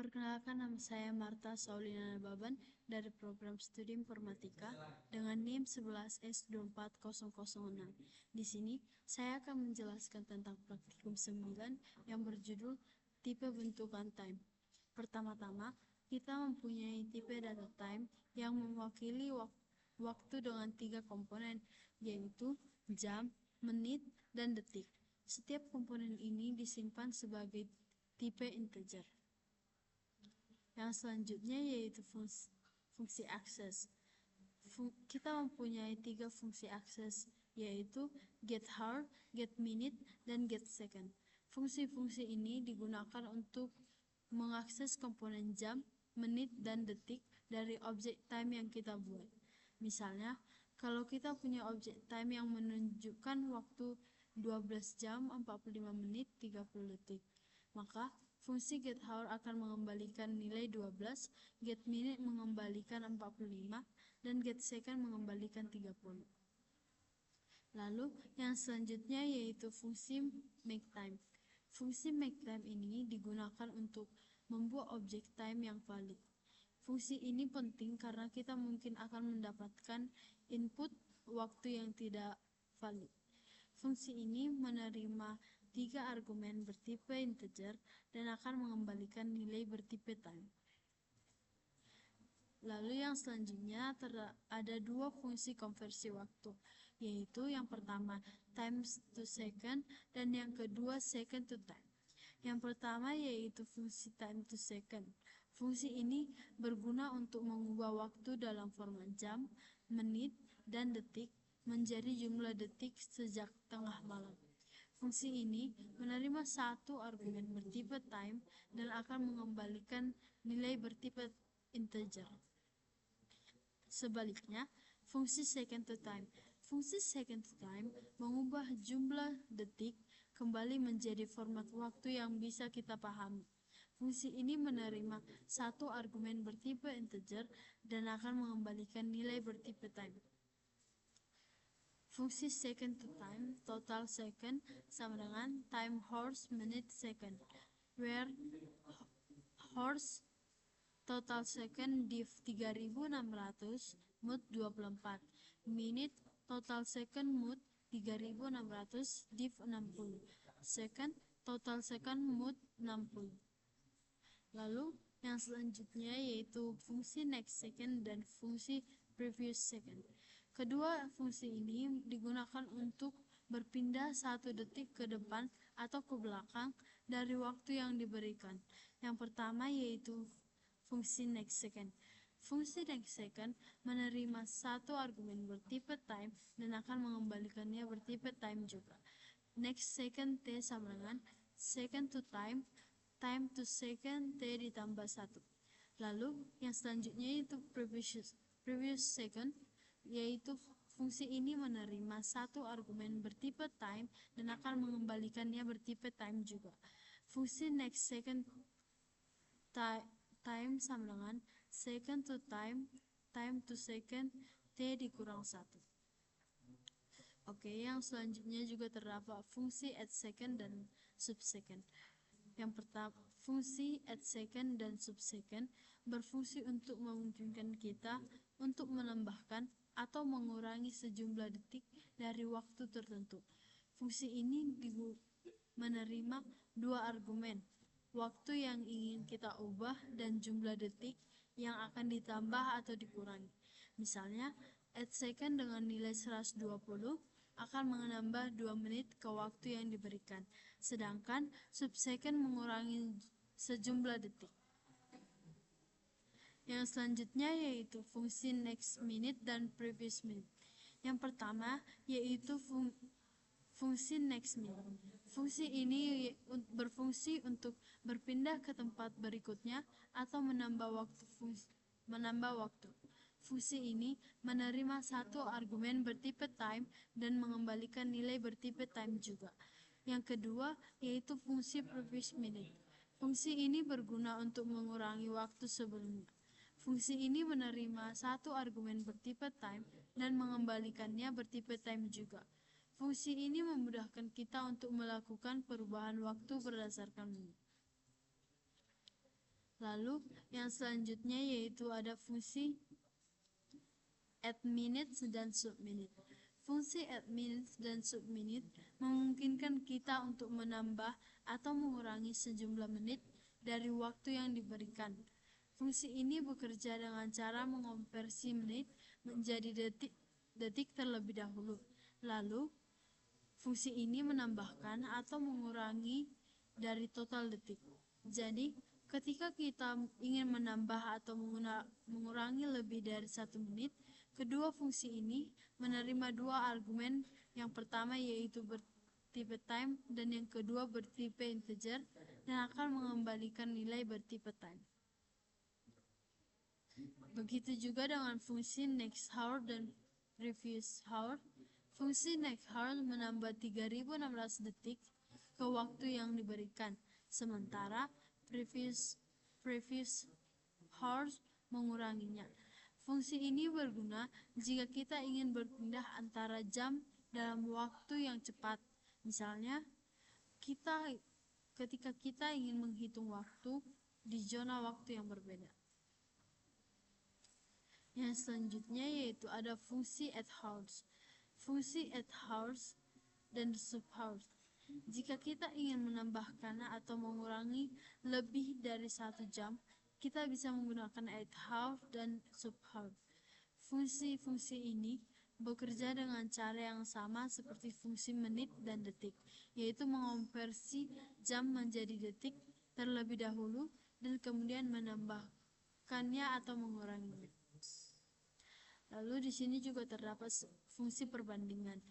Perkenalkan, nama saya Marta Saulina Baban dari program studi informatika dengan NIM 11S24006. Di sini saya akan menjelaskan tentang praktikum 9 yang berjudul tipe bentukan time. Pertama-tama, kita mempunyai tipe data time yang mewakili waktu dengan 3 komponen, yaitu jam, menit, dan detik. Setiap komponen ini disimpan sebagai tipe integer. Yang selanjutnya yaitu fungsi akses. Kita mempunyai 3 fungsi akses, yaitu get hour, get minute, dan get second. Fungsi-fungsi ini digunakan untuk mengakses komponen jam, menit, dan detik dari objek time yang kita buat. Misalnya, kalau kita punya objek time yang menunjukkan waktu 12 jam 45 menit 30 detik, maka fungsi get hour akan mengembalikan nilai 12, get minute mengembalikan 45, dan get second mengembalikan 30. Lalu yang selanjutnya yaitu fungsi make time. Fungsi make time ini digunakan untuk membuat objek time yang valid. Fungsi ini penting karena kita mungkin akan mendapatkan input waktu yang tidak valid. Fungsi ini menerima 3 argumen bertipe integer dan akan mengembalikan nilai bertipe time. Lalu yang selanjutnya ada 2 fungsi konversi waktu, yaitu yang pertama time to second dan yang kedua second to time. Yang pertama yaitu fungsi time to second. Fungsi ini berguna untuk mengubah waktu dalam format jam, menit, dan detik menjadi jumlah detik sejak tengah malam. Fungsi ini menerima 1 argumen bertipe time dan akan mengembalikan nilai bertipe integer. Sebaliknya, fungsi second to time. Fungsi second to time mengubah jumlah detik kembali menjadi format waktu yang bisa kita pahami. Fungsi ini menerima 1 argumen bertipe integer dan akan mengembalikan nilai bertipe time. Fungsi second to time, total second, sama dengan time hours minute second, where hours total second div 3600 mut 24, minute total second mut 3600 div 60, second total second mut 60. Lalu yang selanjutnya yaitu fungsi next second dan fungsi previous second. Kedua fungsi ini digunakan untuk berpindah 1 detik ke depan atau ke belakang dari waktu yang diberikan. Yang pertama yaitu fungsi next second. Fungsi next second menerima 1 argumen bertipe time dan akan mengembalikannya bertipe time juga. Next second T sama dengan second to time, time to second T ditambah 1. Lalu yang selanjutnya yaitu previous second, yaitu fungsi ini menerima 1 argumen bertipe time dan akan mengembalikannya bertipe time juga. Fungsi next second time sama dengan second to time, time to second, T dikurang 1. Oke, yang selanjutnya juga terdapat fungsi add second dan subsecond. Yang pertama, fungsi add second dan subsecond berfungsi untuk memungkinkan kita untuk menambahkan atau mengurangi sejumlah detik dari waktu tertentu. Fungsi ini menerima 2 argumen, waktu yang ingin kita ubah dan jumlah detik yang akan ditambah atau dikurangi. Misalnya, add second dengan nilai 120 akan menambah 2 menit ke waktu yang diberikan, sedangkan subsecond mengurangi sejumlah detik. Yang selanjutnya yaitu fungsi next minute dan previous minute. Yang pertama yaitu fungsi next minute. Fungsi ini berfungsi untuk berpindah ke tempat berikutnya atau menambah waktu. Fungsi ini menerima 1 argumen bertipe time dan mengembalikan nilai bertipe time juga. Yang kedua yaitu fungsi previous minute. Fungsi ini berguna untuk mengurangi waktu sebelumnya. Fungsi ini menerima 1 argumen bertipe time dan mengembalikannya bertipe time juga. Fungsi ini memudahkan kita untuk melakukan perubahan waktu berdasarkan menit. Lalu yang selanjutnya yaitu ada fungsi add minutes dan subminute. Fungsi add minutes dan subminute memungkinkan kita untuk menambah atau mengurangi sejumlah menit dari waktu yang diberikan. Fungsi ini bekerja dengan cara mengonversi menit menjadi detik terlebih dahulu. Lalu, fungsi ini menambahkan atau mengurangi dari total detik. Jadi, ketika kita ingin menambah atau mengurangi lebih dari 1 menit, kedua fungsi ini menerima dua argumen, yang pertama yaitu bertipe time dan yang kedua bertipe integer, dan akan mengembalikan nilai bertipe time. Begitu juga dengan fungsi next hour dan previous hour. Fungsi next hour menambah 3600 detik ke waktu yang diberikan, sementara previous hour menguranginya. Fungsi ini berguna jika kita ingin berpindah antara jam dalam waktu yang cepat. Misalnya, ketika kita ingin menghitung waktu di zona waktu yang berbeda. Yang selanjutnya yaitu ada fungsi add hours. Fungsi add hours dan sub hours. Jika kita ingin menambahkan atau mengurangi lebih dari 1 jam, kita bisa menggunakan add hour dan sub hour. Fungsi-fungsi ini bekerja dengan cara yang sama seperti fungsi menit dan detik, yaitu mengonversi jam menjadi detik terlebih dahulu dan kemudian menambahkannya atau menguranginya. Lalu di sini juga terdapat fungsi perbandingan.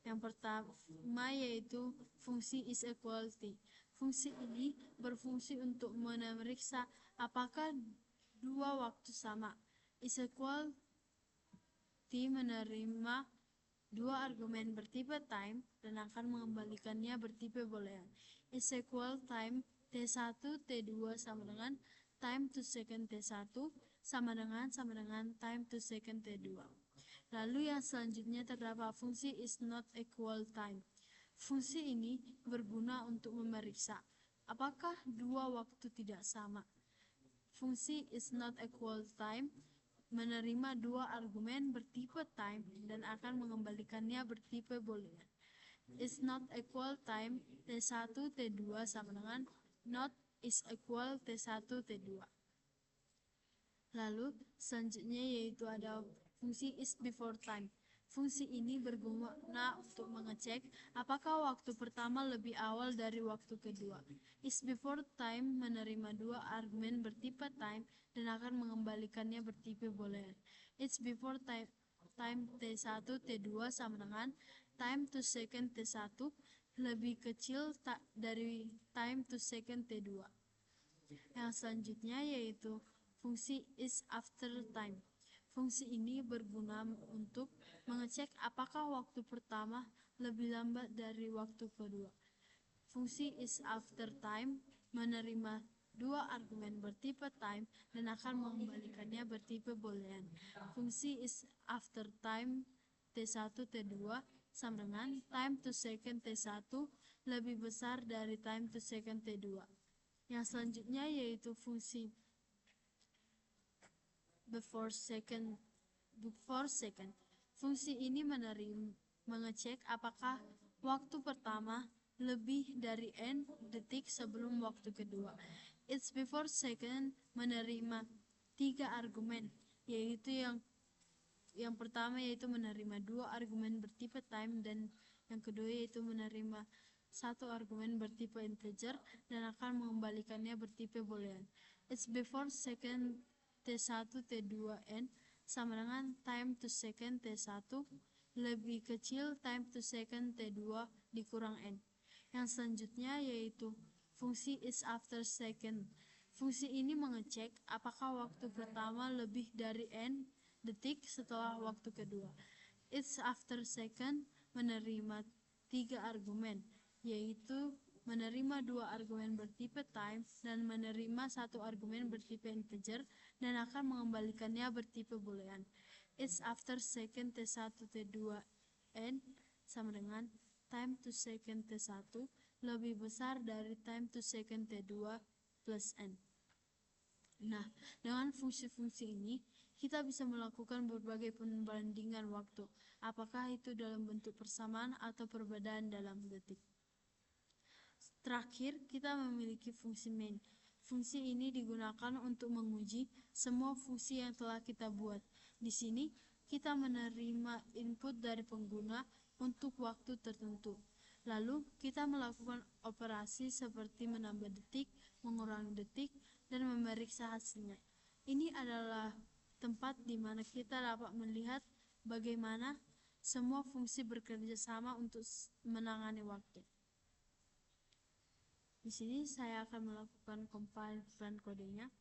Yang pertama yaitu fungsi is equality. Fungsi ini berfungsi untuk memeriksa apakah dua waktu sama. Is equality menerima dua argumen bertipe time dan akan mengembalikannya bertipe boolean. Is equal time T1 T2 sama dengan time to second T1 sama dengan time to second T2. Lalu yang selanjutnya terdapat fungsi is not equal time. Fungsi ini berguna untuk memeriksa apakah dua waktu tidak sama. Fungsi is not equal time menerima dua argumen bertipe time dan akan mengembalikannya bertipe boolean. Is not equal time T1 T2 sama dengan not is equal T1 T2. Lalu selanjutnya yaitu ada fungsi is before time. Fungsi ini berguna untuk mengecek apakah waktu pertama lebih awal dari waktu kedua. Is before time menerima dua argumen bertipe time dan akan mengembalikannya bertipe boolean. Is before time T1 T2 sama dengan time to second T1 lebih kecil dari time to second T2. Yang selanjutnya yaitu fungsi is after time. Fungsi ini berguna untuk mengecek apakah waktu pertama lebih lambat dari waktu kedua. Fungsi is after time menerima dua argumen bertipe time dan akan mengembalikannya bertipe boolean. Fungsi is after time T1 T2 sama dengan time to second T1 lebih besar dari time to second T2. Yang selanjutnya yaitu fungsi before second. Fungsi ini mengecek apakah waktu pertama lebih dari n detik sebelum waktu kedua. It's before second menerima 3 argumen, yaitu yang pertama yaitu menerima 2 argumen bertipe time dan yang kedua yaitu menerima 1 argumen bertipe integer dan akan mengembalikannya bertipe boolean. It's before second T1 T2 n sama dengan time to second T1 lebih kecil time to second T2 dikurang n. Yang selanjutnya yaitu fungsi is after second. Fungsi ini mengecek apakah waktu pertama lebih dari n detik setelah waktu kedua. It's after second menerima 3 argumen, yaitu menerima 2 argumen bertipe time dan menerima 1 argumen bertipe integer dan akan mengembalikannya bertipe boolean. It's after second T1 T2 n sama dengan time to second T1 lebih besar dari time to second T2 plus n. Nah, dengan fungsi-fungsi ini, kita bisa melakukan berbagai pembandingan waktu, apakah itu dalam bentuk persamaan atau perbedaan dalam detik. Terakhir, kita memiliki fungsi main. Fungsi ini digunakan untuk menguji semua fungsi yang telah kita buat. Di sini, kita menerima input dari pengguna untuk waktu tertentu. Lalu, kita melakukan operasi seperti menambah detik, mengurangi detik, dan memeriksa hasilnya. Ini adalah tempat di mana kita dapat melihat bagaimana semua fungsi bekerja sama untuk menangani waktu. Di sini saya akan melakukan compile run kodenya.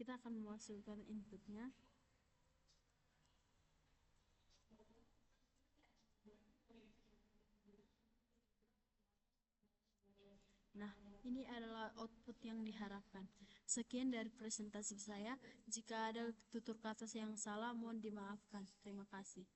Kita akan memasukkan inputnya. Nah, ini adalah output yang diharapkan. Sekian dari presentasi saya. Jika ada tutur kata yang salah, mohon dimaafkan. Terima kasih.